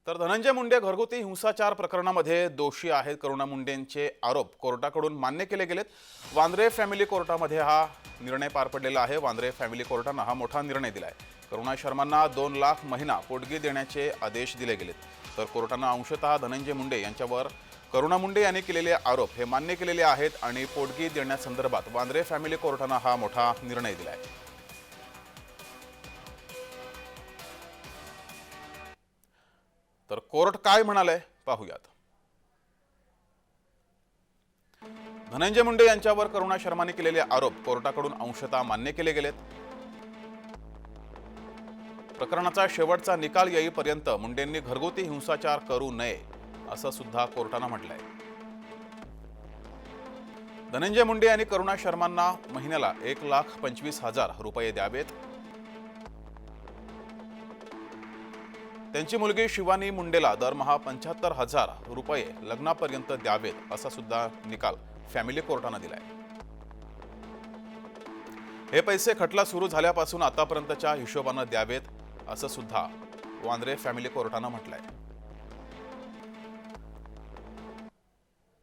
तर धनंजय मुंडे घरगुती हिंसाचार प्रकरणामध्ये दोषी आहेत. करुणा मुंडेंचे आरोप कोर्टाकडून मान्य केले गेलेत. वांद्रे फॅमिली कोर्टामध्ये हा निर्णय पार पडलेला आहे. वांद्रे फॅमिली कोर्टानं हा मोठा निर्णय दिलाय. करुणा शर्मांना 2 लाख महिना पोटगी देण्याचे आदेश दिले गेलेत. तर कोर्टानं अंशतः धनंजय मुंडे यांच्यावर करुणा मुंडे यांनी केलेले आरोप हे मान्य केलेले आहेत आणि पोटगी देण्यासंदर्भात वांद्रे फॅमिली कोर्टानं हा मोठा निर्णय दिलाय. तर कोर्ट काय म्हणाले पाहूयात. धनंजय मुंडे यांच्यावर करुणा शर्माने केलेले आरोप कोर्टाकडून अंशतः मान्य केले गेलेत. प्रकरणाचा शेवटचा निकाल येईपर्यंत मुंडेंनी घरगुती हिंसाचार करू नये असं सुद्धा कोर्टानं म्हटलंय. धनंजय मुंडे यांनी करुणा शर्मांना महिन्याला 1,25,000 रुपये द्यावेत. त्यांची मुलगी शिवानी मुंडेला दरमहा 75,000 रुपये लग्नापर्यंत द्यावेत असा सुद्धा निकाल फॅमिली कोर्टानं दिलाय. हे पैसे खटला सुरू झाल्यापासून आतापर्यंतच्या हिशोबानं द्यावेत असं सुद्धा वांद्रे फॅमिली कोर्टानं म्हटलंय.